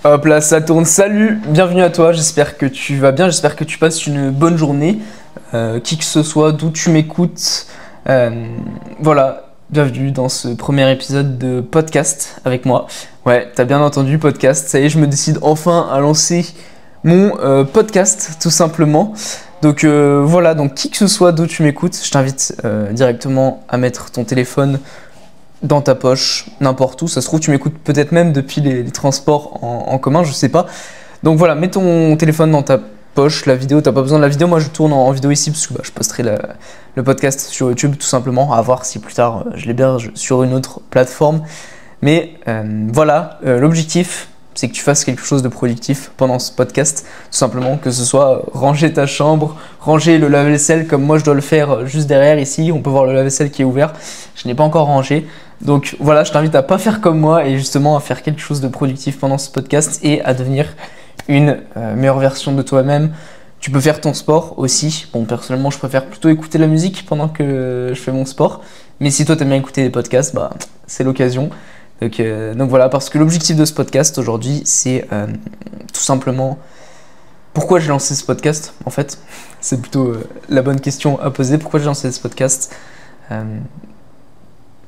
Hop là, ça tourne. Salut, bienvenue à toi. J'espère que tu vas bien. J'espère que tu passes une bonne journée. Qui que ce soit, d'où tu m'écoutes. Voilà, bienvenue dans ce premier épisode de podcast avec moi. Ouais, t'as bien entendu, podcast. Ça y est, je me décide enfin à lancer mon podcast, tout simplement. Donc voilà, donc qui que ce soit, d'où tu m'écoutes, je t'invite directement à mettre ton téléphone dans ta poche, n'importe où. Ça se trouve, tu m'écoutes peut-être même depuis les transports en commun, je sais pas. Donc voilà, mets ton téléphone dans ta poche, la vidéo, t'as pas besoin de la vidéo. Moi, je tourne en vidéo ici parce que je posterai le podcast sur YouTube tout simplement. À voir si plus tard je l'héberge sur une autre plateforme. Mais voilà, l'objectif, c'est que tu fasses quelque chose de productif pendant ce podcast. Tout simplement, que ce soit ranger ta chambre, ranger le lave-vaisselle comme moi je dois le faire juste derrière ici. On peut voir le lave-vaisselle qui est ouvert. Je n'ai pas encore rangé. Donc voilà, je t'invite à pas faire comme moi et justement à faire quelque chose de productif pendant ce podcast et à devenir une meilleure version de toi-même. Tu peux faire ton sport aussi. Bon, personnellement, je préfère plutôt écouter la musique pendant que je fais mon sport. Mais si toi, t'aimes bien écouter des podcasts, c'est l'occasion. Donc voilà, parce que l'objectif de ce podcast aujourd'hui, c'est tout simplement pourquoi j'ai lancé ce podcast. En fait, c'est plutôt la bonne question à poser. Pourquoi j'ai lancé ce podcast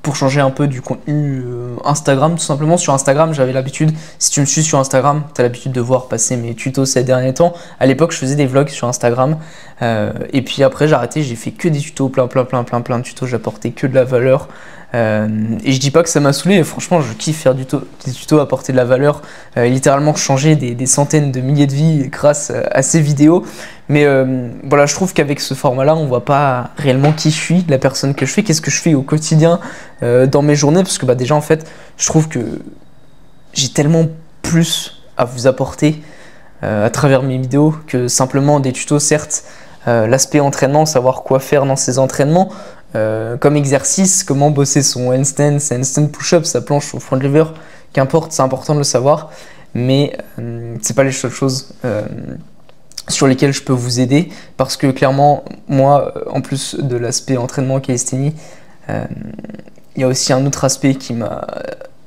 pour changer un peu du contenu Instagram, tout simplement. Sur Instagram, j'avais l'habitude, si tu me suis sur Instagram, tu as l'habitude de voir passer mes tutos ces derniers temps. À l'époque, je faisais des vlogs sur Instagram. Et puis après, j'ai arrêté, j'ai fait que des tutos, plein de tutos, j'apportais que de la valeur. Et je dis pas que ça m'a saoulé, franchement je kiffe faire des tutos, apporter de la valeur, littéralement changer des centaines de milliers de vies grâce à ces vidéos. Mais voilà, je trouve qu'avec ce format-là, on voit pas réellement qui je suis, la personne que je fais, qu'est-ce que je fais au quotidien dans mes journées, parce que déjà en fait, je trouve que j'ai tellement plus à vous apporter à travers mes vidéos que simplement des tutos, certes. L'aspect entraînement, savoir quoi faire dans ces entraînements, comme exercice, comment bosser son handstand, sa handstand push-up, sa planche au front lever, qu'importe, c'est important de le savoir, mais c'est pas les seules choses sur lesquelles je peux vous aider, parce que clairement, moi, en plus de l'aspect entraînement calisthénie, il y a aussi un autre aspect qui m'a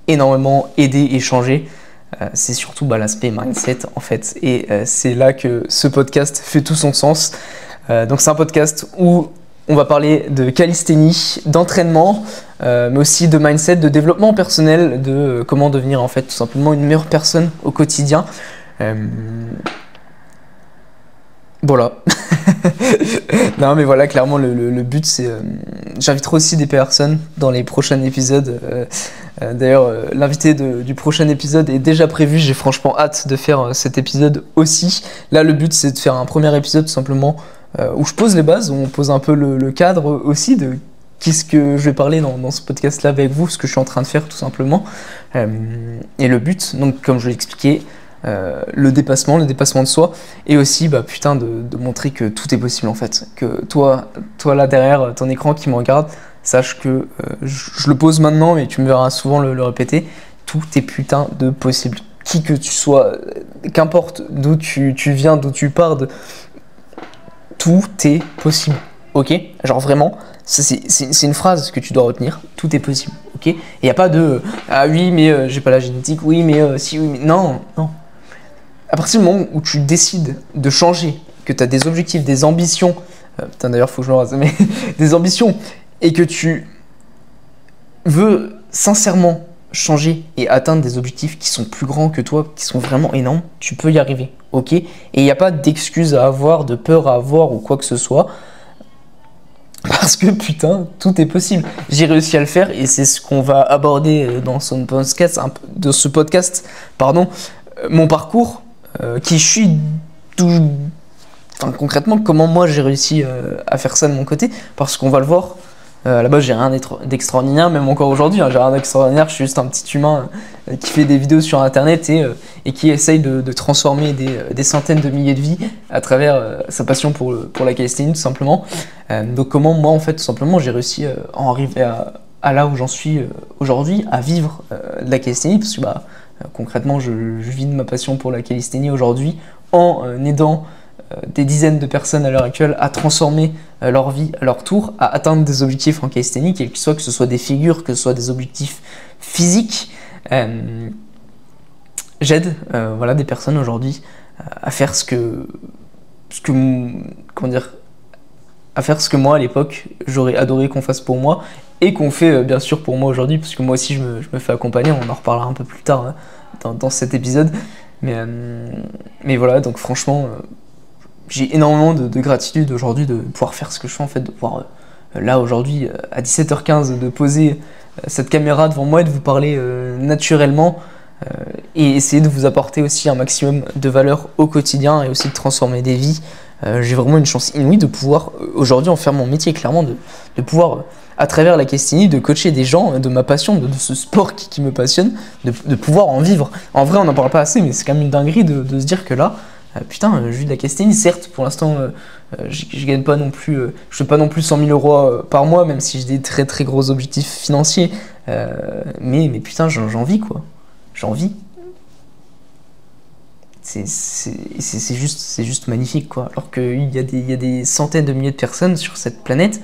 énormément aidé et changé. C'est surtout l'aspect mindset en fait, et c'est là que ce podcast fait tout son sens. Donc c'est un podcast où on va parler de calisthénie, d'entraînement, mais aussi de mindset, de développement personnel, de comment devenir en fait tout simplement une meilleure personne au quotidien. Voilà. Non mais voilà, clairement le but c'est... j'inviterai aussi des personnes dans les prochains épisodes. D'ailleurs, l'invité du prochain épisode est déjà prévu. J'ai franchement hâte de faire cet épisode aussi. Là, le but c'est de faire un premier épisode tout simplement où je pose les bases, où on pose un peu le cadre aussi de qu'est-ce que je vais parler dans ce podcast-là avec vous, ce que je suis en train de faire tout simplement. Et le but, donc comme je l'ai expliqué, le dépassement de soi, et aussi de montrer que tout est possible en fait, que toi là derrière ton écran qui me regarde, sache que je le pose maintenant et tu me verras souvent le répéter, tout est putain de possible, qui que tu sois, qu'importe d'où tu viens, d'où tu pars, tout est possible, ok? Genre vraiment, c'est une phrase que tu dois retenir, tout est possible, ok? Et il n'y a pas de ah oui mais j'ai pas la génétique, oui mais si, oui mais non. À partir du moment où tu décides de changer, que tu as des objectifs, des ambitions, putain d'ailleurs faut que je me rase, mais des ambitions, et que tu veux sincèrement changer et atteindre des objectifs qui sont plus grands que toi, qui sont vraiment énormes, tu peux y arriver, ok? Et il n'y a pas d'excuses à avoir, de peur à avoir ou quoi que ce soit, parce que putain, tout est possible. J'ai réussi à le faire et c'est ce qu'on va aborder dans ce podcast, mon parcours, qui je suis concrètement, comment moi j'ai réussi à faire ça de mon côté, parce qu'on va le voir. À la base, j'ai rien d'extraordinaire, même encore aujourd'hui, j'ai rien d'extraordinaire, je suis juste un petit humain qui fait des vidéos sur internet et qui essaye de transformer des centaines de milliers de vies à travers sa passion pour la calisthénie tout simplement. Donc comment moi en fait tout simplement j'ai réussi à en arriver à là où j'en suis aujourd'hui, à vivre de la calisthénie, parce que concrètement je vis de ma passion pour la calisthénie aujourd'hui en aidant des dizaines de personnes à l'heure actuelle à transformer leur vie à leur tour, à atteindre des objectifs en calisthénie, quels que ce soit des figures, que ce soit des objectifs physiques. j'aide voilà, des personnes aujourd'hui à faire comment dire, à faire ce que moi à l'époque j'aurais adoré qu'on fasse pour moi et qu'on fait bien sûr pour moi aujourd'hui, parce que moi aussi je me fais accompagner, on en reparlera un peu plus tard hein, dans cet épisode. Mais voilà, donc franchement, j'ai énormément de gratitude aujourd'hui de pouvoir faire ce que je fais en fait, de pouvoir là aujourd'hui à 17h15 de poser cette caméra devant moi et de vous parler naturellement et essayer de vous apporter aussi un maximum de valeur au quotidien et aussi de transformer des vies. J'ai vraiment une chance inouïe de pouvoir aujourd'hui en faire mon métier, clairement, de pouvoir à travers la Calisthenie, de coacher des gens de ma passion, de ce sport qui me passionne, de pouvoir en vivre. En vrai, on n'en parle pas assez, mais c'est quand même une dinguerie de se dire que là, putain, je vis de la Calisthenie, certes, pour l'instant, je gagne pas non plus, je fais pas non plus 100 000 euros par mois, même si j'ai des très très gros objectifs financiers, mais putain, j'en vis quoi, j'en vis. C'est juste magnifique quoi. Alors qu'il y a des centaines de milliers de personnes sur cette planète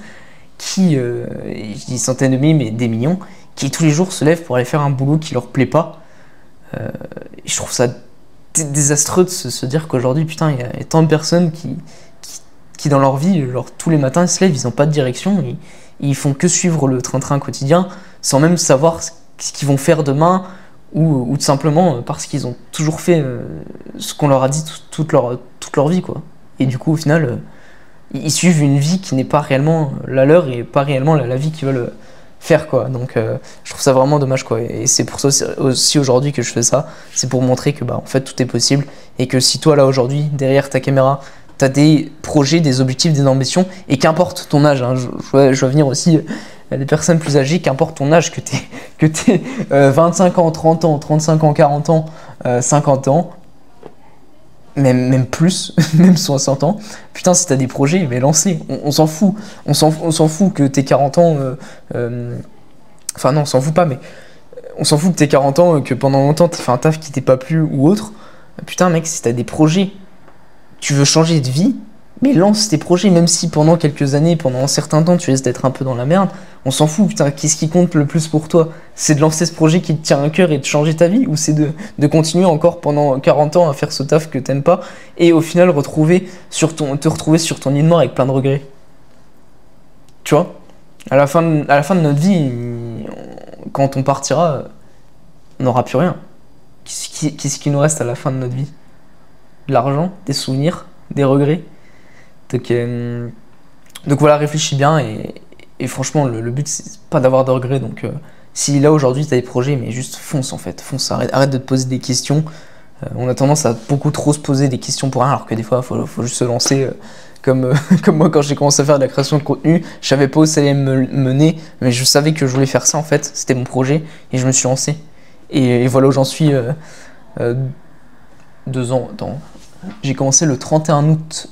qui, je dis centaines de milliers, mais des millions, qui tous les jours se lèvent pour aller faire un boulot qui leur plaît pas. Et je trouve ça désastreux de se dire qu'aujourd'hui, putain, il y a tant de personnes qui dans leur vie, genre, tous les matins, ils se lèvent, ils n'ont pas de direction, ils font que suivre le train-train quotidien, sans même savoir ce qu'ils vont faire demain, ou tout simplement parce qu'ils ont toujours fait ce qu'on leur a dit toute leur vie, quoi. Et du coup, au final, ils suivent une vie qui n'est pas réellement la leur et pas réellement la vie qu'ils veulent faire, quoi. Donc je trouve ça vraiment dommage, quoi. Et c'est pour ça aussi aujourd'hui que je fais ça, c'est pour montrer que bah en fait tout est possible et que si toi là aujourd'hui derrière ta caméra t'as des projets, des objectifs, des ambitions, et qu'importe ton âge, hein, je vois venir aussi des personnes plus âgées, qu'importe ton âge, que t'aies 25 ans, 30 ans, 35 ans, 40 ans, 50 ans, même plus, même 60 ans, putain, si t'as des projets, mais lance-les, on s'en fout, on s'en fout que t'aies 40 ans, enfin non, on s'en fout pas, mais on s'en fout que t'aies 40 ans, que pendant longtemps t'aies fait un taf qui t'ait pas plu ou autre, putain mec, si t'as des projets, tu veux changer de vie, mais lance tes projets, même si pendant quelques années, pendant un certain temps, tu risques d'être un peu dans la merde, on s'en fout, putain, qu'est-ce qui compte le plus pour toi? C'est de lancer ce projet qui te tient à cœur et de changer ta vie, ou c'est de continuer encore pendant 40 ans à faire ce taf que t'aimes pas, et au final te retrouver sur ton lit noir avec plein de regrets? Tu vois? À la fin de notre vie, quand on partira, on n'aura plus rien. Qu'est-ce qui nous reste à la fin de notre vie? De l'argent, des souvenirs, des regrets. Donc voilà, réfléchis bien et franchement le but c'est pas d'avoir de regrets. Donc si là aujourd'hui tu as des projets, mais juste fonce en fait, fonce, arrête de te poser des questions. On a tendance à beaucoup trop se poser des questions pour rien, alors que des fois faut juste se lancer comme moi quand j'ai commencé à faire de la création de contenu, je savais pas où ça allait me mener, mais je savais que je voulais faire ça en fait, c'était mon projet et je me suis lancé. Et voilà où j'en suis 2 ans. Attends. J'ai commencé le 31 août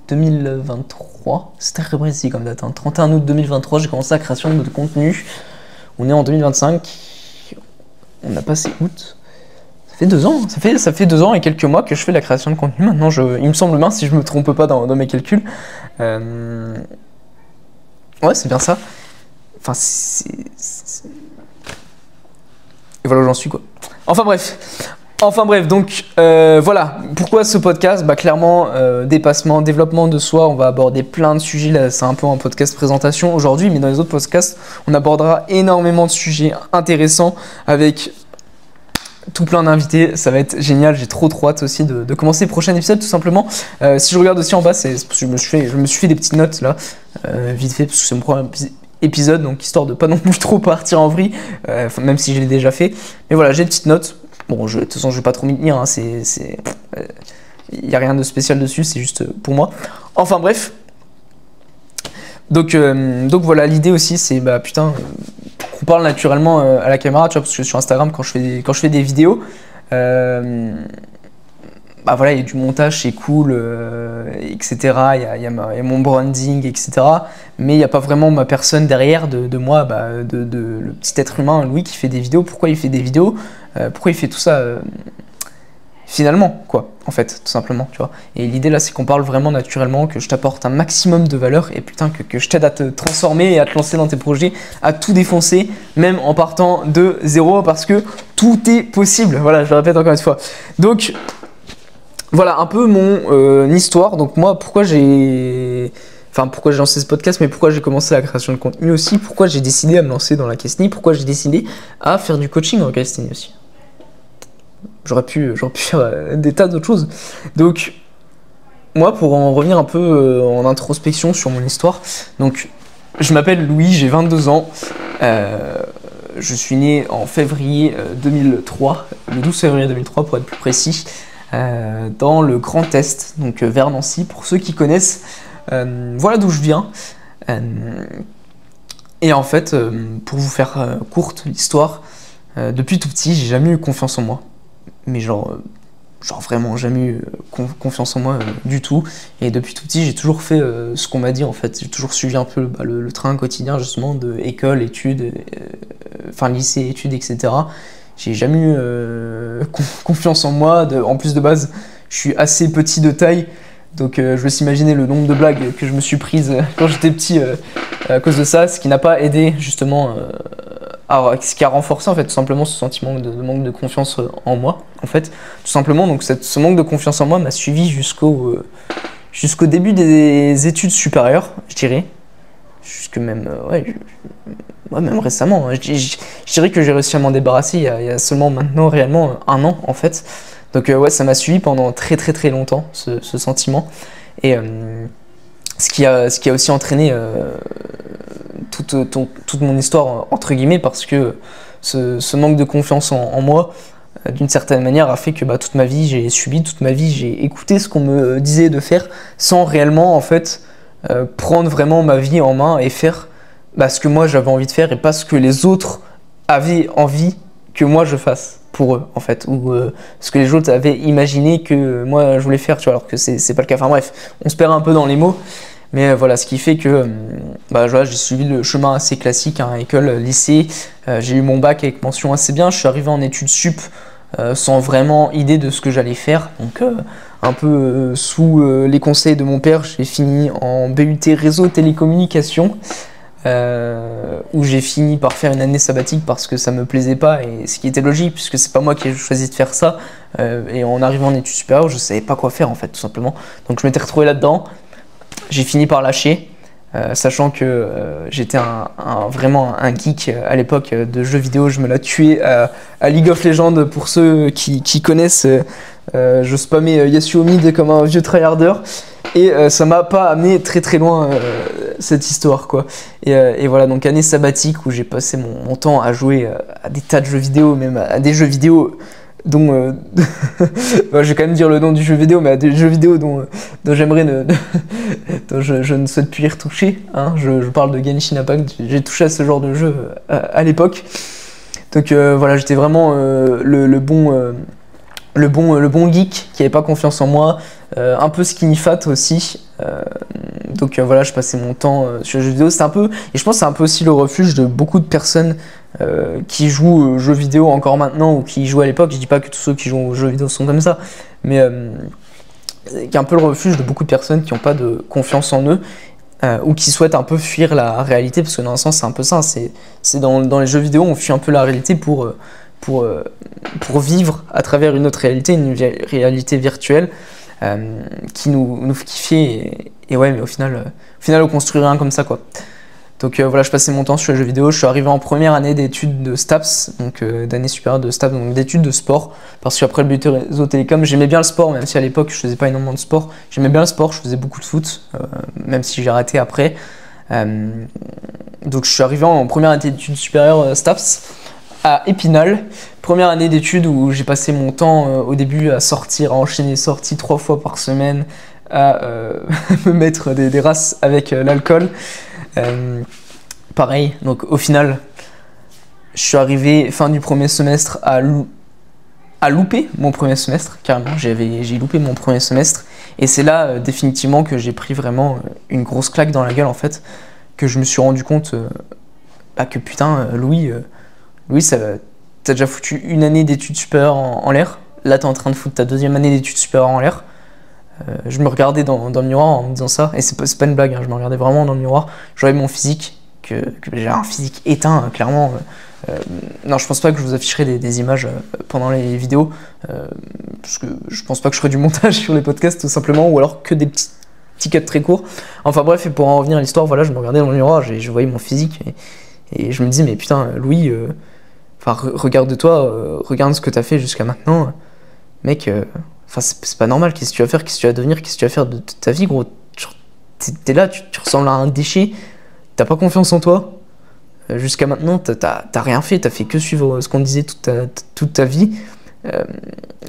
2023, c'est très précis comme date, hein. 31 août 2023, j'ai commencé la création de contenu. On est en 2025, on a passé août. Ça fait 2 ans, ça fait 2 ans et quelques mois que je fais la création de contenu. Maintenant, il me semble bien, si je me trompe pas dans mes calculs. Ouais, c'est bien ça. Enfin, et voilà où j'en suis, quoi. Enfin bref, donc voilà, pourquoi ce podcast? Bah clairement, dépassement, développement de soi, on va aborder plein de sujets, là c'est un peu un podcast présentation aujourd'hui, mais dans les autres podcasts, on abordera énormément de sujets intéressants avec tout plein d'invités, ça va être génial, j'ai trop hâte aussi de commencer le prochain épisode tout simplement. Si je regarde aussi en bas, c'est parce que je me suis fait des petites notes là, vite fait, parce que c'est mon premier épisode, donc histoire de pas non plus trop partir en vrille, même si je l'ai déjà fait, mais voilà, j'ai des petites notes. Bon, de toute façon, je vais pas trop m'y tenir, hein, il n'y a rien de spécial dessus, c'est juste pour moi. Enfin bref. Donc voilà, l'idée aussi, c'est bah putain, qu'on parle naturellement à la caméra, tu vois, parce que sur Instagram, quand je fais des vidéos, bah voilà, il y a du montage, c'est cool, etc. Il y a mon branding, etc. Mais il n'y a pas vraiment ma personne derrière de moi, bah, le petit être humain, Louis, qui fait des vidéos. Pourquoi il fait des vidéos? Pourquoi il fait tout ça? Il finalement, quoi, en fait, tout simplement, tu vois. Et l'idée là, c'est qu'on parle vraiment naturellement, que je t'apporte un maximum de valeur et putain, que je t'aide à te transformer et à te lancer dans tes projets, à tout défoncer, même en partant de zéro, parce que tout est possible. Voilà, je le répète encore une fois. Donc, voilà un peu mon histoire. Donc, moi, pourquoi j'ai lancé ce podcast, mais pourquoi j'ai commencé la création de contenu aussi, pourquoi j'ai décidé à me lancer dans la calisthénie, pourquoi j'ai décidé à faire du coaching en calisthénie aussi. J'aurais pu faire des tas d'autres choses. Donc, moi, pour en revenir un peu en introspection sur mon histoire, donc, je m'appelle Louis, j'ai 22 ans. Je suis né en février 2003, le 12 février 2003 pour être plus précis, dans le Grand Est, donc vers Nancy, pour ceux qui connaissent. Voilà d'où je viens. Et en fait, pour vous faire courte l'histoire, depuis tout petit, j'ai jamais eu confiance en moi. Mais genre vraiment jamais eu confiance en moi du tout. Et depuis tout petit, j'ai toujours fait ce qu'on m'a dit en fait. J'ai toujours suivi un peu le train quotidien justement de école, études, lycée, études, etc. J'ai jamais eu confiance en moi. En plus de base, je suis assez petit de taille. Donc je vais s'imaginer le nombre de blagues que je me suis prises quand j'étais petit à cause de ça, ce qui n'a pas aidé justement, ce qui a renforcé en fait tout simplement ce sentiment de manque de confiance en moi en fait, tout simplement. Donc ce manque de confiance en moi m'a suivi jusqu'au début des études supérieures, je dirais, jusque même même récemment. Je dirais que j'ai réussi à m'en débarrasser il y a seulement maintenant réellement 1 an en fait. Donc ça m'a suivi pendant très très très longtemps, ce sentiment. Et ce qui a aussi entraîné toute mon histoire, entre guillemets, parce que ce manque de confiance en moi, d'une certaine manière, a fait que toute ma vie, j'ai subi, toute ma vie, j'ai écouté ce qu'on me disait de faire, sans réellement, en fait, prendre vraiment ma vie en main et faire ce que moi j'avais envie de faire et pas ce que les autres avaient envie que moi je fasse pour eux en fait, ou ce que les autres avaient imaginé que moi je voulais faire, tu vois, alors que c'est pas le cas. Enfin bref, on se perd un peu dans les mots, mais voilà, ce qui fait que j'ai suivi le chemin assez classique, hein, école, lycée, j'ai eu mon bac avec mention assez bien, je suis arrivé en études sup sans vraiment idée de ce que j'allais faire, donc un peu sous les conseils de mon père, j'ai fini en BUT réseau télécommunications. Où j'ai fini par faire une année sabbatique parce que ça me plaisait pas, et ce qui était logique puisque c'est pas moi qui ai choisi de faire ça, et en arrivant en études supérieures je savais pas quoi faire en fait, tout simplement. Donc je m'étais retrouvé là-dedans, j'ai fini par lâcher, sachant que j'étais vraiment un geek à l'époque de jeux vidéo. Je me la tuais à League of Legends, pour ceux qui connaissent. Je spammais Yasuo Mid comme un vieux tryharder, et ça m'a pas amené très très loin cette histoire quoi. Et voilà, donc année sabbatique où j'ai passé mon temps à jouer à des tas de jeux vidéo, même à des jeux vidéo dont je vais quand même dire le nom du jeu vidéo, mais à des jeux vidéo dont j'aimerais dont je ne souhaite plus y retoucher, hein. Je parle de Genshin Impact, j'ai touché à ce genre de jeu à l'époque. Donc voilà, j'étais vraiment le bon geek qui avait pas confiance en moi, un peu skinny fat aussi. Donc voilà, je passais mon temps sur les jeux vidéo. C'est un peu, et je pense que c'est un peu aussi le refuge de beaucoup de personnes qui jouent aux jeux vidéo encore maintenant, ou qui jouent à l'époque. Je dis pas que tous ceux qui jouent aux jeux vidéo sont comme ça, mais qui est un peu le refuge de beaucoup de personnes qui n'ont pas de confiance en eux, ou qui souhaitent un peu fuir la réalité, parce que dans un sens c'est un peu ça, c'est dans les jeux vidéo on fuit un peu la réalité pour vivre à travers une autre réalité, une réalité virtuelle qui nous fait, et ouais, mais au final on construit rien comme ça quoi. Donc voilà, je passais mon temps sur les jeux vidéo. Je suis arrivé en première année d'études de STAPS, donc d'année supérieure de STAPS, donc d'études de sport, parce qu'après le BUT réseau télécom, j'aimais bien le sport, même si à l'époque je faisais pas énormément de sport. J'aimais bien le sport, je faisais beaucoup de foot, même si j'ai arrêté après. Donc je suis arrivé en première année d'études supérieures STAPS à Épinal, première année d'études où j'ai passé mon temps au début à sortir, à enchaîner sorties 3 fois par semaine, à me mettre des races avec l'alcool. Pareil, donc au final, je suis arrivé fin du premier semestre à louper mon premier semestre, carrément, j'ai loupé mon premier semestre, et c'est là définitivement que j'ai pris vraiment une grosse claque dans la gueule en fait, que je me suis rendu compte que putain, Louis, t'as déjà foutu une année d'études supérieures en l'air, là t'es en train de foutre ta 2e année d'études supérieures en l'air. Je me regardais dans le miroir en me disant ça, et c'est pas une blague, hein, je me regardais vraiment dans le miroir, je voyais mon physique, que j'ai un physique éteint, clairement. Non, je pense pas que je vous afficherai des images pendant les vidéos, parce que je pense pas que je ferai du montage sur les podcasts tout simplement, ou alors que des petits cuts très courts. Enfin bref, et pour en revenir à l'histoire, voilà, je me regardais dans le miroir, je voyais mon physique, et je me disais, mais putain, Louis, regarde-toi, regarde ce que t'as fait jusqu'à maintenant, mec, c'est pas normal, qu'est-ce que tu vas faire, qu'est-ce que tu vas devenir, qu'est-ce que tu vas faire de ta vie, gros. T'es là, tu ressembles à un déchet, t'as pas confiance en toi. Jusqu'à maintenant, t'as rien fait, t'as fait que suivre ce qu'on disait toute ta vie.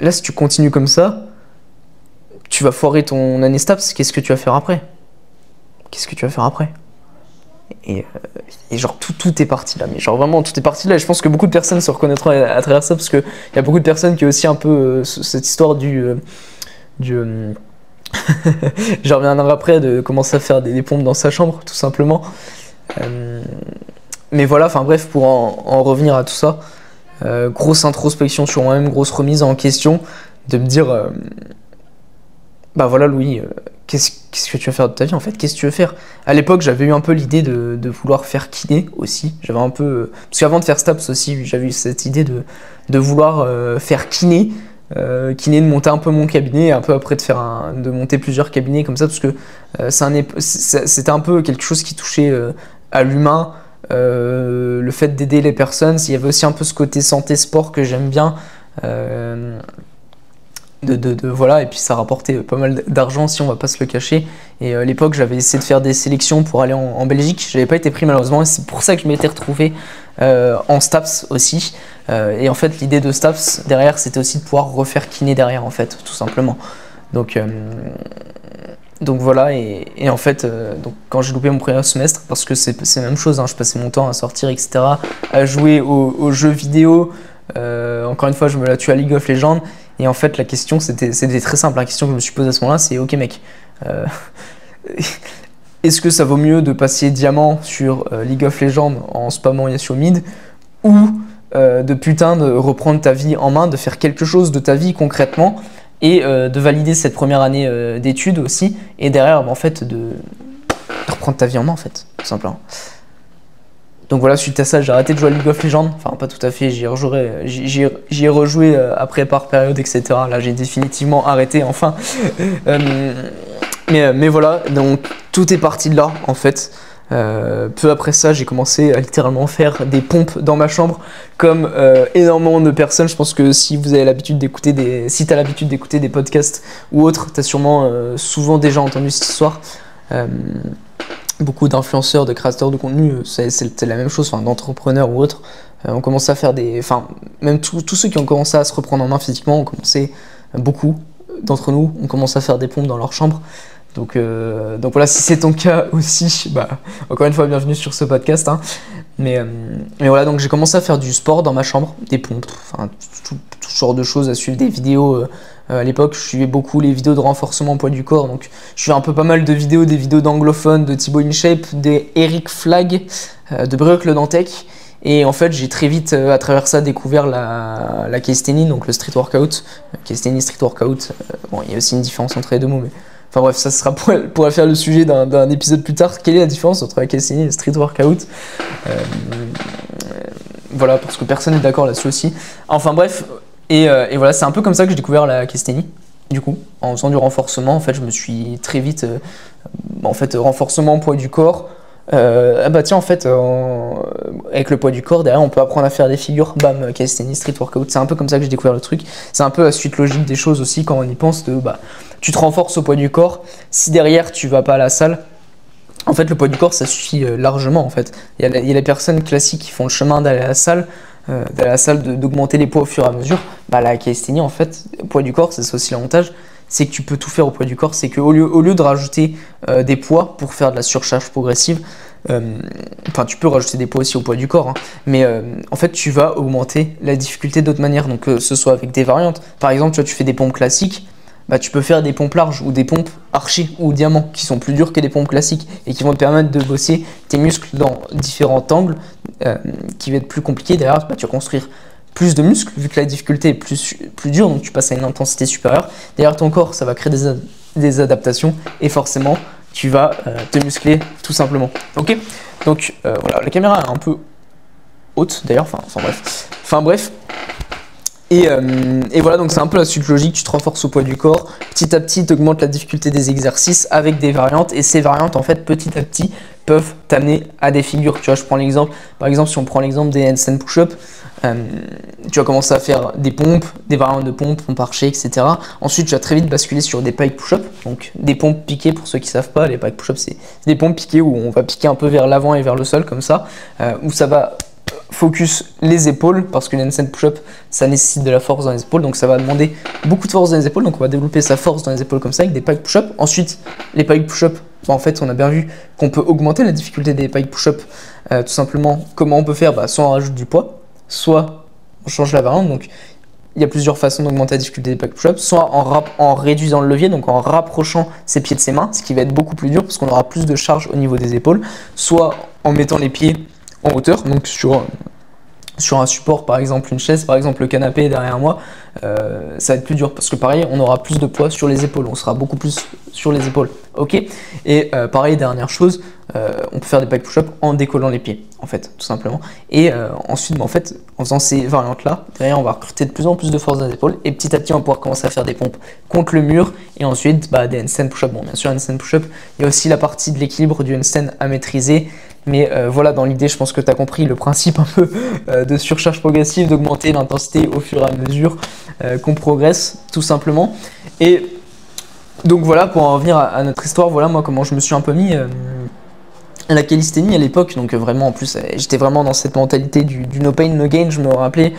Là, si tu continues comme ça, tu vas foirer ton année STAPS, qu'est-ce que tu vas faire après? Qu'est-ce que tu vas faire après? Et genre, tout est parti là, mais genre vraiment, tout est parti là. Et je pense que beaucoup de personnes se reconnaîtront à travers ça, parce qu'il y a beaucoup de personnes qui ont aussi un peu cette histoire du je reviendrai après, de commencer à faire des pompes dans sa chambre, tout simplement. Mais voilà, enfin bref, pour en revenir à tout ça, grosse introspection sur moi-même, grosse remise en question, de me dire, bah voilà Louis, qu'est-ce que tu vas faire de ta vie en fait? Qu'est-ce que tu veux faire? À l'époque, j'avais eu un peu l'idée de vouloir faire kiné aussi. J'avais un peu, parce qu'avant de faire STAPS aussi, j'avais eu cette idée de vouloir faire kiné. De monter un peu mon cabinet, un peu après de monter plusieurs cabinets comme ça, parce que c'était un peu quelque chose qui touchait à l'humain, le fait d'aider les personnes. Il y avait aussi un peu ce côté santé-sport que j'aime bien, voilà, et puis ça rapportait pas mal d'argent si on va pas se le cacher. Et à l'époque, j'avais essayé de faire des sélections pour aller en Belgique, j'avais pas été pris malheureusement, et c'est pour ça que je m'étais retrouvé en STAPS aussi. Et en fait, l'idée de STAPS derrière, c'était aussi de pouvoir refaire kiné derrière, en fait, tout simplement. Donc voilà, et en fait, donc, quand j'ai loupé mon premier semestre, parce que c'est la même chose, hein, je passais mon temps à sortir, etc., à jouer aux jeux vidéo. Encore une fois, je me la tue à League of Legends. Et en fait, la question, c'était très simple. La question que je me suis posée à ce moment-là, c'est ok mec, est-ce que ça vaut mieux de passer diamant sur League of Legends en spammant Yasuo mid, ou de reprendre ta vie en main, de faire quelque chose de ta vie concrètement, et de valider cette première année d'études aussi, et derrière, en fait, de reprendre ta vie en main, en fait, tout simplement. Donc voilà, suite à ça, j'ai arrêté de jouer à League of Legends. Enfin, pas tout à fait, j'y ai rejoué après par période, etc. Là, j'ai définitivement arrêté, enfin. Mais voilà, donc tout est parti de là, en fait. Peu après ça, j'ai commencé à littéralement faire des pompes dans ma chambre, comme énormément de personnes. Je pense que si vous avez l'habitude d'écouter si t'as l'habitude d'écouter des podcasts ou autres, t'as sûrement souvent déjà entendu cette histoire. Beaucoup d'influenceurs, de créateurs de contenu, c'est la même chose, enfin, d'entrepreneurs ou autres, ont commencé à faire même tous ceux qui ont commencé à se reprendre en main physiquement, ont commencé, beaucoup d'entre nous, ont commencé à faire des pompes dans leur chambre. Donc voilà, si c'est ton cas aussi, bah, encore une fois, bienvenue sur ce podcast, hein. Mais voilà, donc j'ai commencé à faire du sport dans ma chambre, des pompes, enfin, tout genre de choses, à suivre des vidéos. À l'époque, je suivais beaucoup les vidéos de renforcement poids du corps, donc je suivais un peu pas mal de vidéos, des vidéos d'anglophones, de Thibaut InShape, d'Eric Flag, de Brioc Le Dantec. Et en fait, j'ai très vite, à travers ça, découvert la calisthenie, donc le street workout. Calisthenie, street workout, bon, il y a aussi une différence entre les deux mots, mais... Enfin bref, ça sera pour faire le sujet d'un épisode plus tard. Quelle est la différence entre la calisthenie et le street workout? Voilà, parce que personne n'est d'accord là-dessus aussi. Enfin bref, et voilà, c'est un peu comme ça que j'ai découvert la calisthenie. Du coup, en faisant du renforcement, en fait, je me suis très vite... renforcement, poids du corps... bah tiens, en fait, avec le poids du corps, derrière, on peut apprendre à faire des figures. Bam, calisthenie, street workout. C'est un peu comme ça que j'ai découvert le truc. C'est un peu la suite logique des choses aussi quand on y pense. Tu te renforces au poids du corps. Si derrière, tu vas pas à la salle, en fait, le poids du corps, ça suffit largement. En fait, il y a les personnes classiques qui font le chemin d'aller à la salle, d'augmenter les poids au fur et à mesure. Bah, la calisthenie, en fait, le poids du corps, c'est aussi l'avantage. C'est que tu peux tout faire au poids du corps, c'est qu'au lieu de rajouter des poids pour faire de la surcharge progressive, tu peux rajouter des poids aussi au poids du corps, hein, mais en fait tu vas augmenter la difficulté d'autres manières, donc que ce soit avec des variantes. Par exemple, tu fais des pompes classiques, bah, tu peux faire des pompes larges ou des pompes archées ou diamants qui sont plus dures que des pompes classiques et qui vont te permettre de bosser tes muscles dans différents angles qui va être plus compliqué. Derrière, bah, tu vas construire plus de muscles, vu que la difficulté est plus dure, donc tu passes à une intensité supérieure. Derrière ton corps, ça va créer des adaptations, et forcément, tu vas te muscler tout simplement. Ok, donc voilà, la caméra est un peu haute d'ailleurs, enfin bref. Et voilà, donc c'est un peu la suite logique, tu te renforces au poids du corps, petit à petit tu augmentes la difficulté des exercices avec des variantes, et ces variantes en fait petit à petit peuvent t'amener à des figures. Tu vois, je prends l'exemple, par exemple si on prend l'exemple des handstand push-up, tu vas commencer à faire des pompes, des variantes de pompes, pompes archées, etc. Ensuite tu vas très vite basculer sur des pike push-up, donc des pompes piquées. Pour ceux qui ne savent pas, les pike push-up c'est des pompes piquées où on va piquer un peu vers l'avant et vers le sol comme ça, où ça va focus les épaules, parce que les handstand push-up ça nécessite de la force dans les épaules, donc ça va demander beaucoup de force dans les épaules, donc on va développer sa force dans les épaules comme ça avec des pike push-up. Ensuite les pike push-up, en fait on a bien vu qu'on peut augmenter la difficulté des pike push-up, tout simplement. Comment on peut faire? Soit on rajoute du poids, soit on change la variante, donc il y a plusieurs façons d'augmenter la difficulté des pike push-up, soit en réduisant le levier, donc en rapprochant ses pieds de ses mains, ce qui va être beaucoup plus dur parce qu'on aura plus de charge au niveau des épaules, soit en mettant les pieds en hauteur, donc sur un support, par exemple une chaise, par exemple le canapé derrière moi, ça va être plus dur parce que pareil on aura plus de poids sur les épaules, on sera beaucoup plus sur les épaules. Ok, et pareil, dernière chose, on peut faire des pike push-up en décollant les pieds en fait, tout simplement. Et ensuite en fait en faisant ces variantes là, derrière on va recruter de plus en plus de force dans les épaules, et petit à petit on va pouvoir commencer à faire des pompes contre le mur, et ensuite des handstand push-up. Bon, bien sûr handstand push-up, il y a aussi la partie de l'équilibre du handstand à maîtriser. Mais voilà, dans l'idée, je pense que tu as compris le principe un peu de surcharge progressive, d'augmenter l'intensité au fur et à mesure qu'on progresse, tout simplement. Et donc voilà, pour en revenir à notre histoire, voilà moi comment je me suis un peu mis à la calisthénie à l'époque. Donc vraiment, en plus, j'étais vraiment dans cette mentalité du no pain, no gain. Je me rappelais,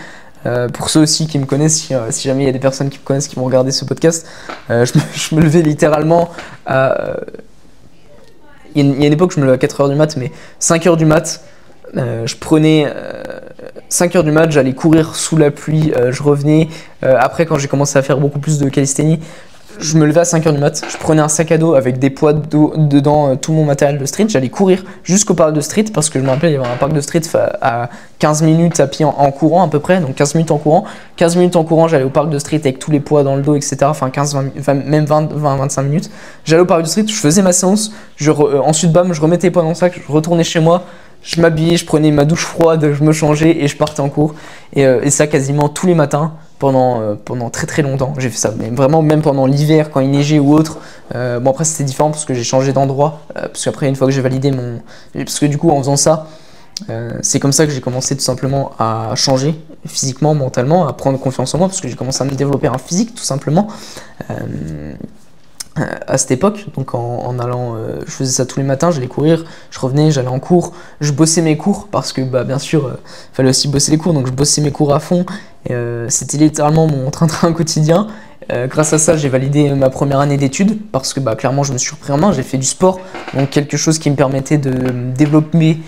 pour ceux aussi qui me connaissent, si jamais il y a des personnes qui me connaissent, qui vont regarder ce podcast, je me levais littéralement à... Il y a une époque, je me levais à 4h du mat, mais 5h du mat, je prenais 5h du mat, j'allais courir sous la pluie, je revenais. Après, quand j'ai commencé à faire beaucoup plus de calisthénie, je me levais à 5h du mat, je prenais un sac à dos avec des poids dedans, tout mon matériel de street, j'allais courir jusqu'au parc de street, parce que je me rappelle, il y avait un parc de street à 15 minutes à pied en courant à peu près, donc 15 minutes en courant. 15 minutes en courant, j'allais au parc de street avec tous les poids dans le dos, etc. Enfin 20-25 minutes. J'allais au parc de street, je faisais ma séance, ensuite bam, je remettais les poids dans le sac, je retournais chez moi, je m'habillais, je prenais ma douche froide, je me changeais et je partais en cours. Et ça quasiment tous les matins pendant très très longtemps. J'ai fait ça, mais vraiment même pendant l'hiver quand il neigeait ou autre. Bon après c'était différent parce que j'ai changé d'endroit, parce qu'après une fois que j'ai validé parce que du coup en faisant ça, c'est comme ça que j'ai commencé tout simplement à changer physiquement, mentalement, à prendre confiance en moi, parce que j'ai commencé à me développer un physique tout simplement. À cette époque, donc en allant, je faisais ça tous les matins, j'allais courir, je revenais, j'allais en cours, je bossais mes cours parce que bien sûr, fallait aussi bosser les cours, donc je bossais mes cours à fond. C'était littéralement mon train-train quotidien. Grâce à ça, j'ai validé ma première année d'études parce que clairement, je me suis repris en main, j'ai fait du sport, donc quelque chose qui me permettait de me développer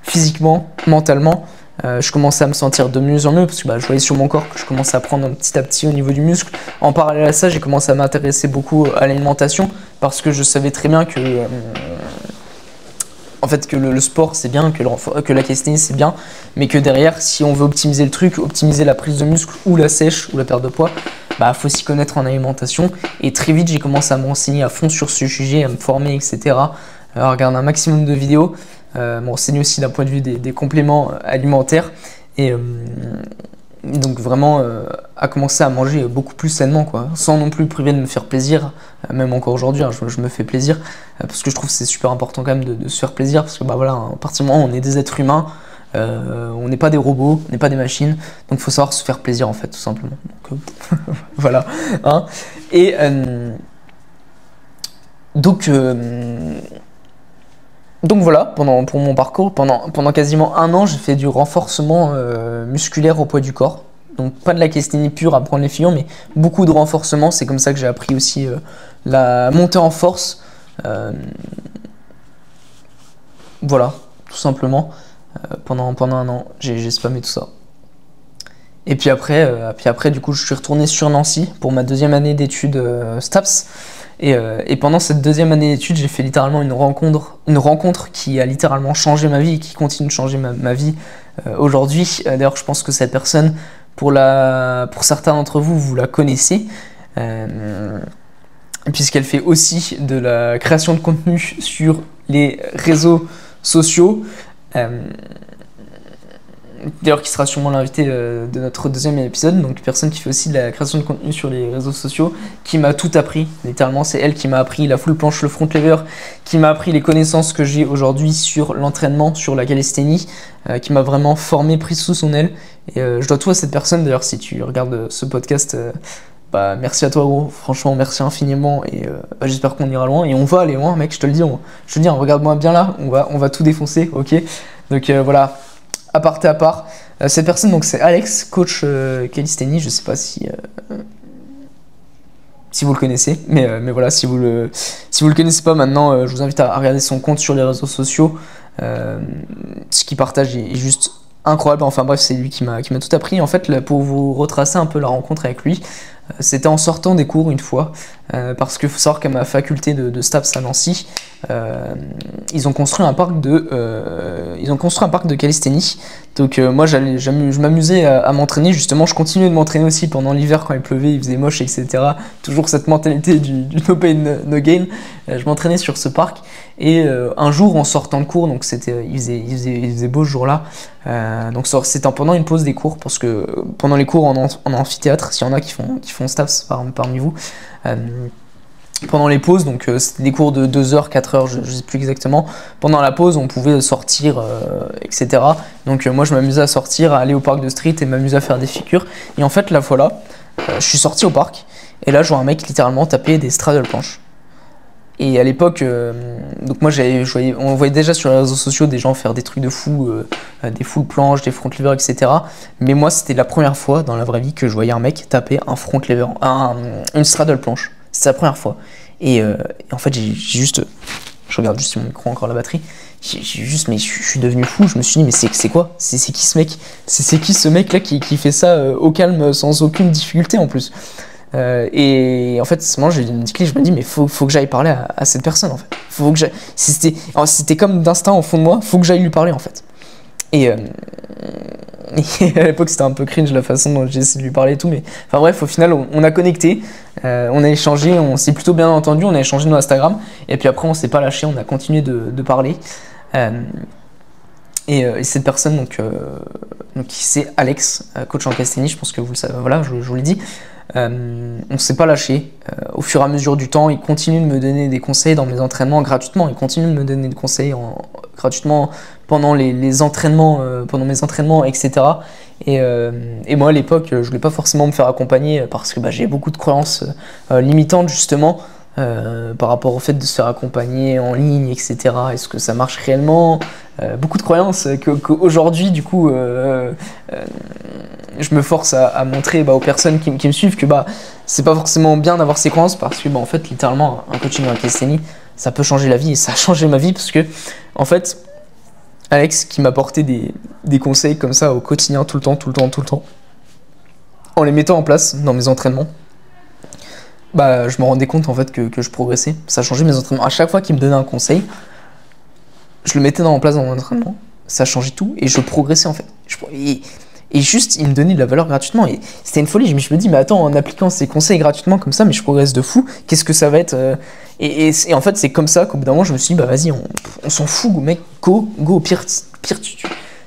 physiquement, mentalement. Je commençais à me sentir de mieux en mieux parce que je voyais sur mon corps que je commençais à prendre petit à petit au niveau du muscle. En parallèle à ça, j'ai commencé à m'intéresser beaucoup à l'alimentation parce que je savais très bien que en fait que le sport c'est bien, que la calisthénie c'est bien, mais que derrière, si on veut optimiser le truc, optimiser la prise de muscle ou la sèche ou la perte de poids, faut s'y connaître en alimentation. Et très vite, j'ai commencé à me renseigner à fond sur ce sujet, à me former, etc. À regarder un maximum de vidéos. M'enseigner aussi d'un point de vue des compléments alimentaires, et donc vraiment à commencer à manger beaucoup plus sainement, quoi, sans non plus priver de me faire plaisir. Même encore aujourd'hui, je me fais plaisir parce que je trouve que c'est super important quand même de se faire plaisir, parce que voilà, à partir du moment où on est des êtres humains, on n'est pas des robots, on n'est pas des machines, donc il faut savoir se faire plaisir en fait, tout simplement. Donc, voilà, hein. Et donc voilà, pour mon parcours, pendant quasiment un an, j'ai fait du renforcement musculaire au poids du corps. Donc pas de la calisthénie pure à prendre les figures, mais beaucoup de renforcement. C'est comme ça que j'ai appris aussi la montée en force. Voilà, tout simplement. Pendant un an, j'ai spammé tout ça. Et puis après, du coup, je suis retourné sur Nancy pour ma deuxième année d'études STAPS. Et pendant cette deuxième année d'études, j'ai fait littéralement une rencontre qui a littéralement changé ma vie et qui continue de changer ma vie aujourd'hui. D'ailleurs, je pense que cette personne Pour certains d'entre vous, vous la connaissez, puisqu'elle fait aussi de la création de contenu sur les réseaux sociaux. D'ailleurs, qui sera sûrement l'invité de notre deuxième épisode, donc personne qui fait aussi de la création de contenu sur les réseaux sociaux, qui m'a tout appris, littéralement c'est elle qui m'a appris la full planche, le front lever, qui m'a appris les connaissances que j'ai aujourd'hui sur l'entraînement, sur la calisthénie, qui m'a vraiment formé, pris sous son aile, et je dois tout à cette personne. D'ailleurs, si tu regardes ce podcast, bah merci à toi gros, franchement merci infiniment, et j'espère qu'on ira loin, et on va aller loin mec, je te le dis, regarde-moi bien là, on va tout défoncer, ok. Donc voilà, aparté à part, cette personne donc c'est Alex, coach calisthénie. Je sais pas si vous le connaissez, mais voilà, si vous le connaissez pas maintenant, je vous invite à regarder son compte sur les réseaux sociaux. Ce qu'il partage est juste incroyable. Enfin bref, c'est lui qui m'a tout appris. En fait, là, pour vous retracer un peu la rencontre avec lui, c'était en sortant des cours une fois, parce qu'il faut savoir qu'à ma faculté de STAPS à Nancy, ils ont construit un parc de calisthénie. Donc moi je m'amusais à m'entraîner, justement je continuais de m'entraîner aussi pendant l'hiver quand il pleuvait, il faisait moche, etc. Toujours cette mentalité du no pain no gain. Je m'entraînais sur ce parc, et un jour en sortant de cours, donc il faisait beau ce jour-là, donc c'était pendant une pause des cours, parce que pendant les cours en amphithéâtre, s'il y en a qui font STAPS parmi vous, pendant les pauses, donc c'était des cours de 2 heures, 4 heures, je ne sais plus exactement. Pendant la pause, on pouvait sortir, etc. Donc moi, je m'amusais à sortir, à aller au parc de street et m'amuser à faire des figures. Et en fait, la fois là, je suis sorti au parc, et là, je vois un mec littéralement taper des straddle planches. Et à l'époque, donc moi, on voyait déjà sur les réseaux sociaux des gens faire des trucs de fou, des full planches, des front lever, etc. Mais moi, c'était la première fois dans la vraie vie que je voyais un mec taper un front lever, une straddle planche. C'était la première fois. Et en fait, je regarde juste mon micro, encore la batterie. Mais je suis devenu fou. Je me suis dit, mais c'est quoi? C'est qui ce mec? C'est qui ce mec là qui fait ça au calme, sans aucune difficulté en plus? Et en fait, moi j'ai une déclic, je me dis, mais faut que j'aille parler à cette personne en fait. Faut que j'aille. C'était comme d'instinct au fond de moi, faut que j'aille lui parler en fait. Et à l'époque c'était un peu cringe la façon dont j'ai essayé de lui parler et tout, mais enfin bref, au final on a connecté, on a échangé, on s'est plutôt bien entendu, on a échangé nos Instagram, et puis après on s'est pas lâché, on a continué de parler. Et cette personne donc c'est Alex, coach en calisthénie, je pense que vous le savez, voilà, je vous l'ai dit. On s'est pas lâché. Au fur et à mesure du temps, il continue de me donner des conseils dans mes entraînements gratuitement. Il continue de me donner des conseils gratuitement pendant les entraînements, pendant mes entraînements, etc. Et moi à l'époque, je voulais pas forcément me faire accompagner, parce que j'ai beaucoup de croyances limitantes justement. Par rapport au fait de se faire accompagner en ligne, etc. Est-ce que ça marche réellement? Beaucoup de croyances qu'aujourd'hui, du coup, je me force à montrer aux personnes qui me suivent que c'est pas forcément bien d'avoir ces croyances, parce que en fait, littéralement, un coaching en calisthénie, ça peut changer la vie, et ça a changé ma vie, parce que, en fait, Alex qui m'apportait des conseils comme ça au quotidien, tout le temps, en les mettant en place dans mes entraînements, je me rendais compte en fait que je progressais. Ça a changé mes entraînements. À chaque fois qu'il me donnait un conseil, je le mettais en place dans mon entraînement, ça changeait tout, et je progressais en fait. Et juste, il me donnait de la valeur gratuitement, et c'était une folie. Je me dis, mais attends, en appliquant ces conseils gratuitement comme ça, mais je progresse de fou, qu'est-ce que ça va être et en fait, c'est comme ça qu'au bout d'un moment, je me suis dit, vas-y, on s'en fout, mec, go, au pire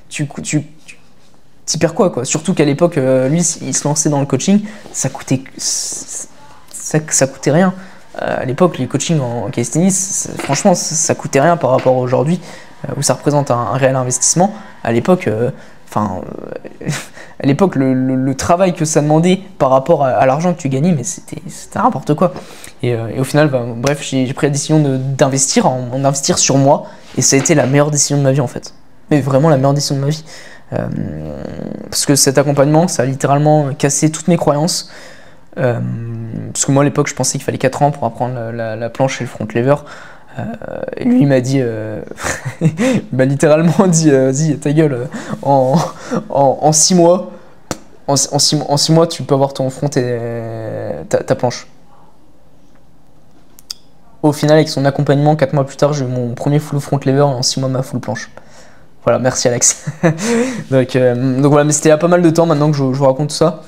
tu perds quoi. Surtout qu'à l'époque, lui, il se lançait dans le coaching, ça coûtait rien. À l'époque, les coachings en calisthénie, franchement, ça coûtait rien par rapport à aujourd'hui, où ça représente un réel investissement. À l'époque, le travail que ça demandait par rapport à l'argent que tu gagnais, mais c'était n'importe quoi. Et au final, bref, j'ai pris la décision d'investir sur moi, et ça a été la meilleure décision de ma vie en fait. Mais vraiment la meilleure décision de ma vie. Parce que cet accompagnement, ça a littéralement cassé toutes mes croyances. Parce que moi à l'époque je pensais qu'il fallait 4 ans pour apprendre la planche et le front lever, et lui il m'a dit il m'a littéralement dit vas-y ta gueule, en 6 mois en 6 mois tu peux avoir ton front et ta planche. Au final, avec son accompagnement, 4 mois plus tard, j'ai eu mon premier full front lever, et en 6 mois ma full planche. Voilà, merci Alex. Donc voilà, mais c'était il y a pas mal de temps maintenant que je vous raconte tout ça.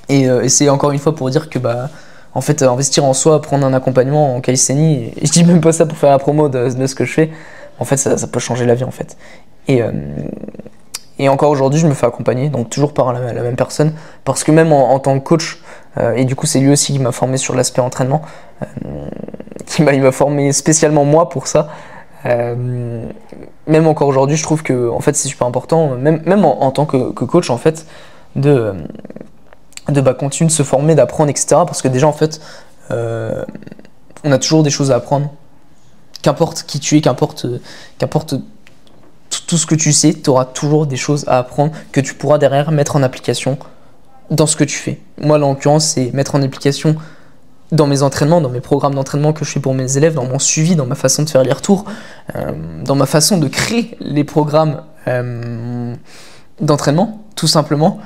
Et c'est encore une fois pour dire que bah, en fait, investir en soi, prendre un accompagnement en calisthénie, et je dis même pas ça pour faire la promo de ce que je fais, en fait, ça peut changer la vie en fait. Et encore aujourd'hui, je me fais accompagner, donc toujours par la même personne, parce que même en tant que coach, et du coup, c'est lui aussi qui m'a formé sur l'aspect entraînement, il m'a formé spécialement moi pour ça. Même encore aujourd'hui, je trouve que en fait, c'est super important, même en tant que coach, en fait, de continuer de se former, d'apprendre, etc. Parce que déjà, en fait, on a toujours des choses à apprendre. Qu'importe qui tu es, qu'importe tout ce que tu sais, tu auras toujours des choses à apprendre que tu pourras derrière mettre en application dans ce que tu fais. Moi, là, en l'occurrence, c'est mettre en application dans mes entraînements, dans mes programmes d'entraînement que je fais pour mes élèves, dans mon suivi, dans ma façon de faire les retours, dans ma façon de créer les programmes d'entraînement, tout simplement.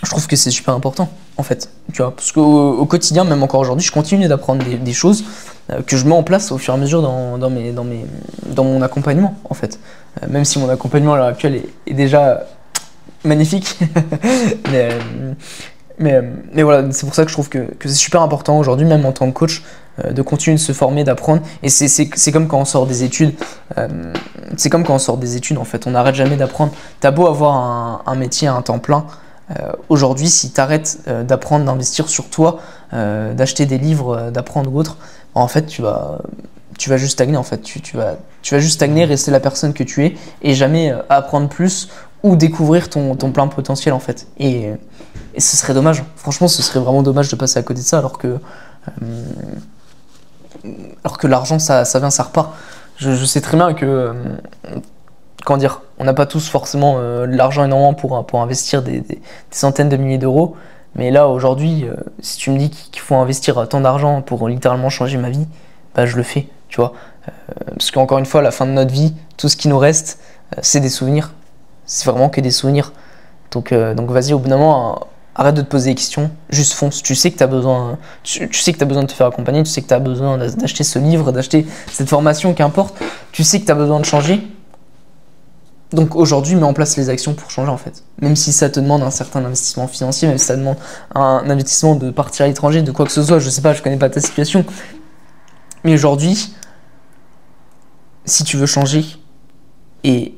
Je trouve que c'est super important, en fait, tu vois, parce qu'au quotidien, même encore aujourd'hui, je continue d'apprendre des choses que je mets en place au fur et à mesure dans mon accompagnement, en fait. Même si mon accompagnement à l'heure actuelle est déjà magnifique, mais voilà, c'est pour ça que je trouve que c'est super important aujourd'hui, même en tant que coach, de continuer de se former, d'apprendre. Et c'est comme quand on sort des études, en fait, on n'arrête jamais d'apprendre. T'as beau avoir un métier à un temps plein, aujourd'hui, si tu arrêtes d'apprendre, d'investir sur toi, d'acheter des livres, d'apprendre ou autre, en fait, tu vas juste stagner. En fait, tu vas juste stagner, rester la personne que tu es et jamais apprendre plus ou découvrir ton plein potentiel, en fait. Et ce serait dommage. Franchement, ce serait vraiment dommage de passer à côté de ça, alors que l'argent, ça vient, ça repart. Je sais très bien que comment dire, on n'a pas tous forcément de l'argent énormément pour investir des centaines de milliers d'euros. Mais là, aujourd'hui, si tu me dis qu'il faut investir tant d'argent pour littéralement changer ma vie, bah, je le fais, tu vois. Parce qu'encore une fois, à la fin de notre vie, tout ce qui nous reste, c'est des souvenirs. C'est vraiment que des souvenirs. Donc vas-y, au bout d'un moment, arrête de te poser des questions, juste fonce. Tu sais que tu as besoin, tu sais que tu as besoin de te faire accompagner, tu sais que tu as besoin d'acheter ce livre, d'acheter cette formation, qu'importe. Tu sais que tu as besoin de changer. Donc aujourd'hui, mets en place les actions pour changer, en fait. Même si ça te demande un certain investissement financier, même si ça demande un investissement de partir à l'étranger, de quoi que ce soit, je sais pas, je connais pas ta situation. Mais aujourd'hui, si tu veux changer et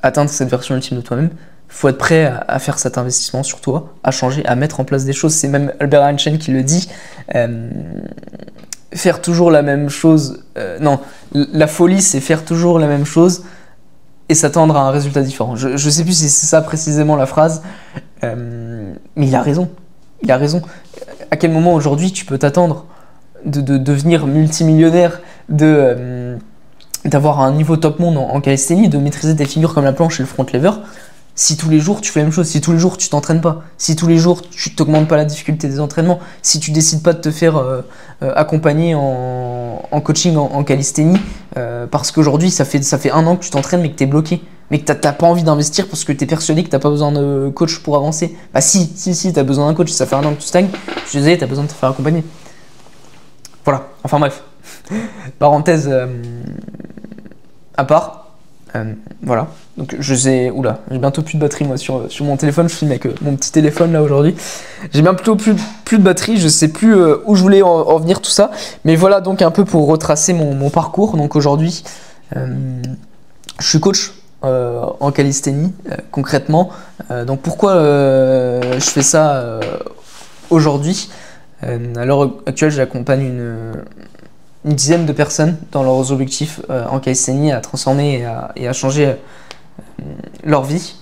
atteindre cette version ultime de toi-même, il faut être prêt à faire cet investissement sur toi, à changer, à mettre en place des choses. C'est même Albert Einstein qui le dit. Faire toujours la même chose. Non, la folie, c'est faire toujours la même chose et s'attendre à un résultat différent. Je sais plus si c'est ça précisément la phrase, mais il a raison. Il a raison. À quel moment aujourd'hui tu peux t'attendre de devenir multimillionnaire, d'avoir un niveau top monde en calisthénie, de maîtriser des figures comme la planche et le front lever, si tous les jours tu fais la même chose, si tous les jours tu t'entraînes pas, si tous les jours tu t'augmentes pas la difficulté des entraînements, si tu décides pas de te faire accompagner en coaching en calisthénie, parce qu'aujourd'hui ça fait 1 an que tu t'entraînes mais que tu es bloqué, mais que t'as pas envie d'investir parce que tu es persuadé que t'as pas besoin de coach pour avancer. Bah si, t'as besoin d'un coach, ça fait 1 an que tu stagnes, je suis désolé, t'as besoin de te faire accompagner. Voilà, enfin bref, parenthèse à part. Voilà, donc j'ai bientôt plus de batterie moi sur mon téléphone, je filme avec mon petit téléphone là aujourd'hui. J'ai bien plutôt plus de batterie, je sais plus où je voulais en venir tout ça, mais voilà donc un peu pour retracer mon parcours. Donc aujourd'hui, je suis coach en calisthénie concrètement. Donc pourquoi je fais ça aujourd'hui? À l'heure actuelle, j'accompagne une dizaine de personnes dans leurs objectifs en calisthénie à transformer et à changer leur vie.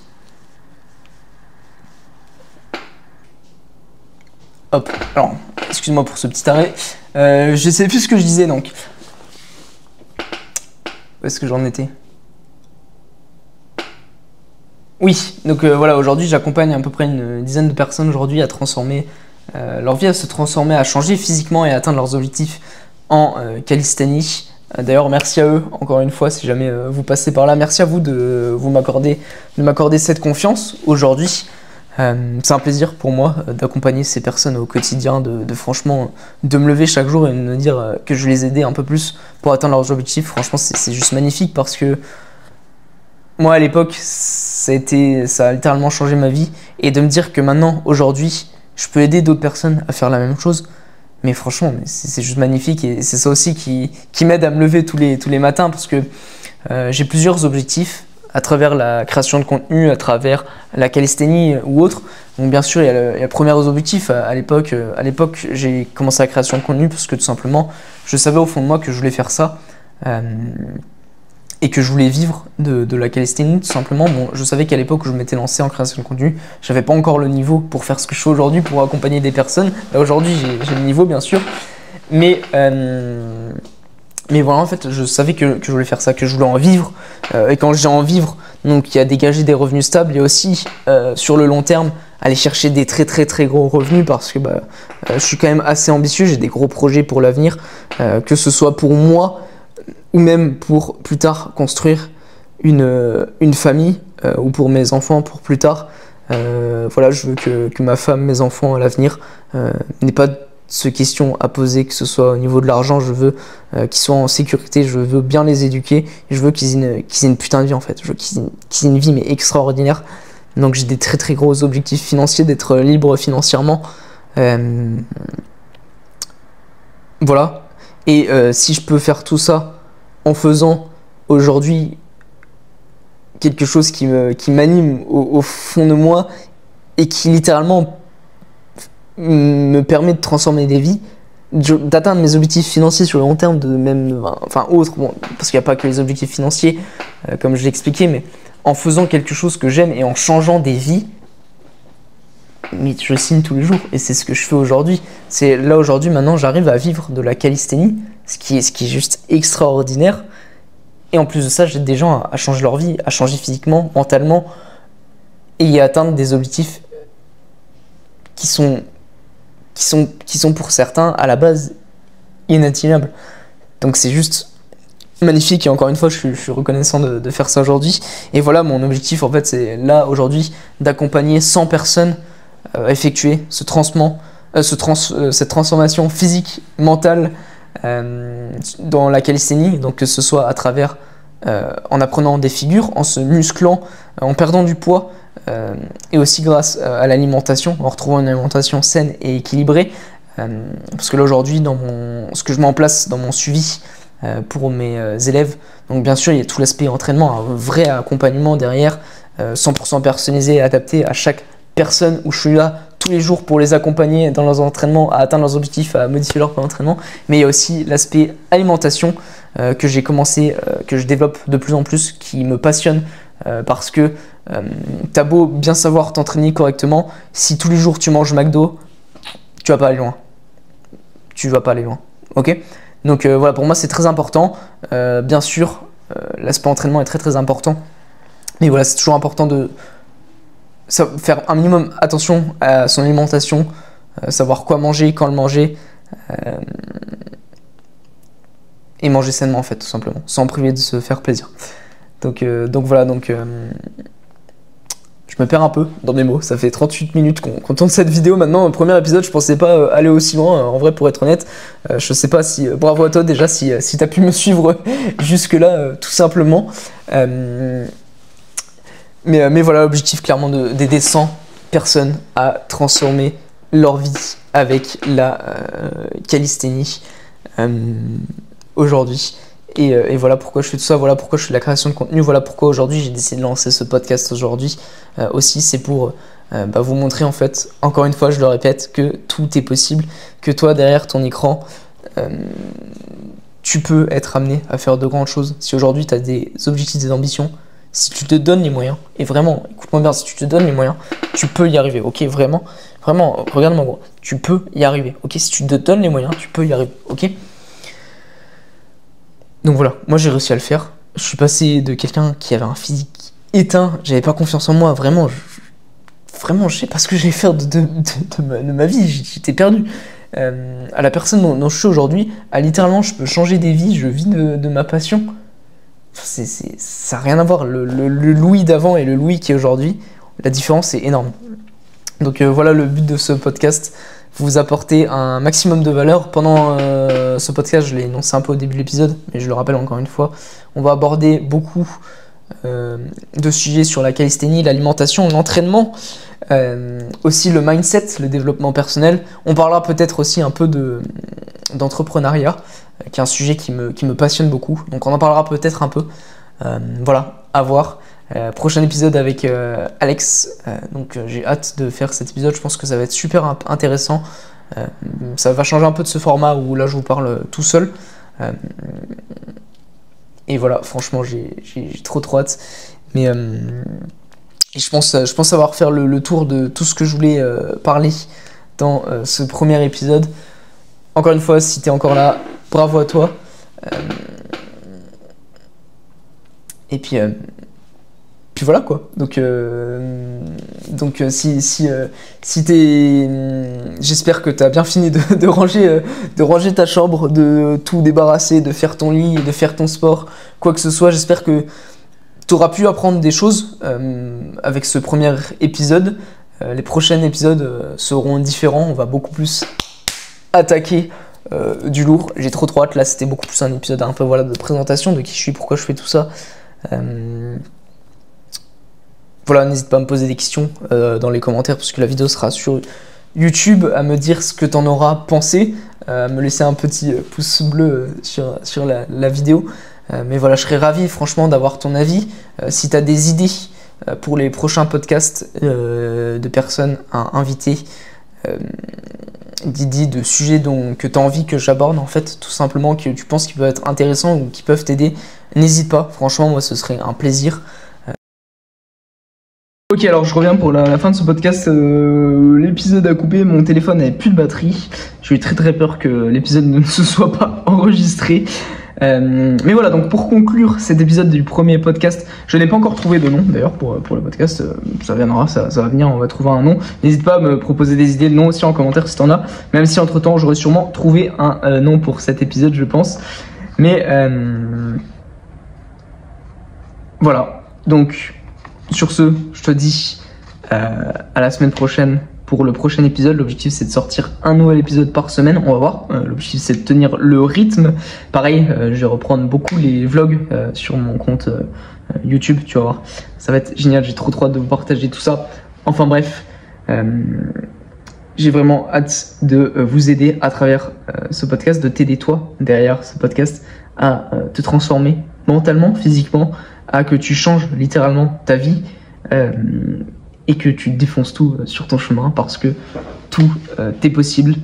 Hop, alors, excuse-moi pour ce petit arrêt. Je sais plus ce que je disais donc. Où est-ce que j'en étais? Oui, donc voilà, aujourd'hui j'accompagne à peu près une dizaine de personnes aujourd'hui à transformer leur vie, à se transformer, à changer physiquement et à atteindre leurs objectifs en calisthénie. D'ailleurs, merci à eux, encore une fois, si jamais vous passez par là. Merci à vous de m'accorder cette confiance aujourd'hui. C'est un plaisir pour moi d'accompagner ces personnes au quotidien, de franchement de me lever chaque jour et de me dire que je les aidais un peu plus pour atteindre leurs objectifs. Franchement, c'est juste magnifique parce que moi à l'époque, ça a littéralement changé ma vie. Et de me dire que maintenant, aujourd'hui, je peux aider d'autres personnes à faire la même chose, mais franchement, c'est juste magnifique. Et c'est ça aussi qui m'aide à me lever tous les matins parce que j'ai plusieurs objectifs à travers la création de contenu, à travers la calisthénie ou autre. Donc bien sûr, il y a le premier objectif. À l'époque, j'ai commencé la création de contenu parce que tout simplement, je savais au fond de moi que je voulais faire ça et que je voulais vivre de la calisthénie tout simplement. Bon, je savais qu'à l'époque où je m'étais lancé en création de contenu, j'avais pas encore le niveau pour faire ce que je fais aujourd'hui, pour accompagner des personnes. Là aujourd'hui, j'ai le niveau bien sûr, mais voilà, en fait, je savais que je voulais faire ça, que je voulais en vivre. Et quand j'ai en vivre, donc il y a dégager des revenus stables et aussi sur le long terme aller chercher des très très très gros revenus parce que je suis quand même assez ambitieux, j'ai des gros projets pour l'avenir, que ce soit pour moi ou même pour plus tard construire une famille ou pour mes enfants pour plus tard. Voilà, je veux que ma femme, mes enfants à l'avenir n'aient pas de questions à poser, que ce soit au niveau de l'argent. Je veux qu'ils soient en sécurité, je veux bien les éduquer, et je veux qu'ils aient une putain de vie en fait, je veux qu'ils aient une vie mais extraordinaire. Donc j'ai des très très gros objectifs financiers, d'être libre financièrement, voilà. Et si je peux faire tout ça en faisant aujourd'hui quelque chose qui m'anime au fond de moi et qui littéralement me permet de transformer des vies, d'atteindre mes objectifs financiers sur le long terme, autres, bon, parce qu'il n'y a pas que les objectifs financiers, comme je l'ai expliqué, mais en faisant quelque chose que j'aime et en changeant des vies, mais je signe tous les jours, et c'est ce que je fais aujourd'hui. C'est là aujourd'hui, maintenant, j'arrive à vivre de la calisthénie, ce qui est juste extraordinaire, et en plus de ça, j'aide des gens à changer leur vie, à changer physiquement, mentalement, et à atteindre des objectifs qui sont pour certains à la base inatteignables. Donc c'est juste magnifique et encore une fois je suis reconnaissant de faire ça aujourd'hui. Et voilà, mon objectif en fait c'est là aujourd'hui d'accompagner 100 personnes à effectuer cette transformation physique, mentale dans la calisthénie, donc que ce soit à travers en apprenant des figures, en se musclant, en perdant du poids, et aussi grâce à l'alimentation, en retrouvant une alimentation saine et équilibrée, parce que là aujourd'hui, ce que je mets en place dans mon suivi pour mes élèves, donc bien sûr il y a tout l'aspect entraînement, un vrai accompagnement derrière, 100% personnalisé, adapté à chaque personne, où je suis là tous les jours pour les accompagner dans leurs entraînements, à atteindre leurs objectifs, à modifier leur plan d'entraînement. Mais il y a aussi l'aspect alimentation que j'ai commencé, que je développe de plus en plus, qui me passionne parce que t'as beau bien savoir t'entraîner correctement, si tous les jours tu manges McDo, tu vas pas aller loin. Tu vas pas aller loin, ok? Donc voilà, pour moi c'est très important. Bien sûr, l'aspect entraînement est très très important. Mais voilà, c'est toujours important de faire un minimum attention à son alimentation, savoir quoi manger, quand le manger, et manger sainement en fait, tout simplement, sans priver de se faire plaisir. Donc voilà, je me perds un peu dans mes mots, ça fait 38 minutes qu'on tourne cette vidéo maintenant. Au premier épisode, je pensais pas aller aussi loin, en vrai, pour être honnête. Je sais pas si, bravo à toi déjà si t'as pu me suivre jusque là, tout simplement. Mais voilà, l'objectif clairement d'aider 100 personnes à transformer leur vie avec la calisthénie aujourd'hui. Et voilà pourquoi je fais tout ça, voilà pourquoi je fais de la création de contenu, voilà pourquoi aujourd'hui j'ai décidé de lancer ce podcast aujourd'hui. Aussi, c'est pour vous montrer en fait, encore une fois je le répète, que tout est possible, que toi derrière ton écran, tu peux être amené à faire de grandes choses. Si aujourd'hui tu as des objectifs, des ambitions, si tu te donnes les moyens, et vraiment, écoute-moi bien, si tu te donnes les moyens, tu peux y arriver, ok? Vraiment, regarde-moi gros, tu peux y arriver, ok? Si tu te donnes les moyens, tu peux y arriver, ok? Donc voilà, moi j'ai réussi à le faire. Je suis passé de quelqu'un qui avait un physique éteint, j'avais pas confiance en moi, vraiment, je sais pas ce que j'allais faire de ma vie, j'étais perdu. À la personne dont je suis aujourd'hui, littéralement, je peux changer des vies, je vis de ma passion. Ça n'a rien à voir, le Louis d'avant et le Louis qui est aujourd'hui, la différence est énorme. Donc voilà le but de ce podcast, vous apporter un maximum de valeur. Pendant ce podcast, je l'ai énoncé un peu au début de l'épisode, mais je le rappelle encore une fois, on va aborder beaucoup de sujets sur la calisthénie, l'alimentation, l'entraînement, aussi le mindset, le développement personnel. On parlera peut-être aussi un peu d'entrepreneuriat, qui est un sujet qui me passionne beaucoup, donc on en parlera peut-être un peu. Voilà, à voir. Prochain épisode avec Alex, donc j'ai hâte de faire cet épisode, je pense que ça va être super intéressant. Ça va changer un peu de ce format où là je vous parle tout seul. Et voilà, franchement j'ai trop hâte. Mais et je pense avoir fait le tour de tout ce que je voulais parler dans ce premier épisode. Encore une fois, si tu es encore là, bravo à toi. Et puis voilà quoi. Donc si t'es, j'espère que t'as bien fini de ranger ta chambre, de tout débarrasser, de faire ton lit, de faire ton sport, quoi que ce soit. J'espère que t'auras pu apprendre des choses avec ce premier épisode. Les prochains épisodes seront différents. On va beaucoup plus attaquer du lourd. J'ai trop hâte. Là, c'était beaucoup plus un épisode un peu voilà de présentation de qui je suis, pourquoi je fais tout ça. Voilà, n'hésite pas à me poser des questions dans les commentaires parce que la vidéo sera sur YouTube, à me dire ce que t'en auras pensé, à me laisser un petit pouce bleu sur la vidéo. Mais voilà, je serais ravi franchement d'avoir ton avis. Si tu as des idées pour les prochains podcasts de personnes à inviter, d'idées, de sujets que tu as envie que j'aborde en fait, tout simplement, que tu penses qu'ils peuvent être intéressants ou qui peuvent t'aider, n'hésite pas. Franchement, moi ce serait un plaisir. Ok, alors je reviens pour la fin de ce podcast. L'épisode a coupé, mon téléphone n'avait plus de batterie. J'ai eu très peur que l'épisode ne se soit pas enregistré. Mais voilà, donc pour conclure cet épisode du premier podcast, je n'ai pas encore trouvé de nom d'ailleurs pour le podcast. Ça viendra, ça va venir, on va trouver un nom. N'hésite pas à me proposer des idées de noms aussi en commentaire si t'en as. Même si entre temps j'aurais sûrement trouvé un nom pour cet épisode, je pense. Mais voilà, donc sur ce, je te dis à la semaine prochaine pour le prochain épisode. L'objectif c'est de sortir un nouvel épisode par semaine, on va voir. L'objectif c'est de tenir le rythme. Pareil, je vais reprendre beaucoup les vlogs sur mon compte YouTube, tu vas voir. Ça va être génial, j'ai trop hâte de vous partager tout ça. Enfin bref, j'ai vraiment hâte de vous aider à travers ce podcast, de t'aider toi derrière ce podcast à te transformer mentalement, physiquement, à que tu changes littéralement ta vie et que tu défonces tout sur ton chemin parce que tout est possible.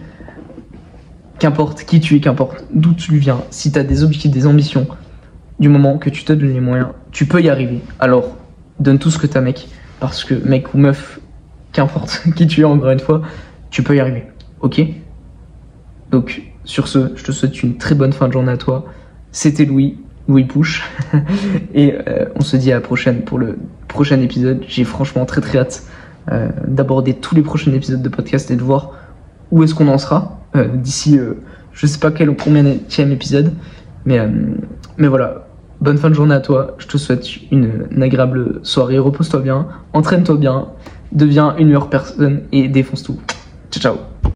Qu'importe qui tu es, qu'importe d'où tu viens, si tu as des objectifs, des ambitions, du moment que tu te donnes les moyens, tu peux y arriver. Alors donne tout ce que tu as mec, parce que mec ou meuf, qu'importe qui tu es encore une fois, tu peux y arriver, ok? Donc sur ce, je te souhaite une très bonne fin de journée à toi. C'était Louis Push et on se dit à la prochaine pour le prochain épisode. J'ai franchement très hâte d'aborder tous les prochains épisodes de podcast et de voir où est-ce qu'on en sera d'ici je sais pas combienième épisode, mais voilà, bonne fin de journée à toi. Je te souhaite une agréable soirée, repose-toi bien, entraîne-toi bien, deviens une meilleure personne et défonce tout. Ciao ciao.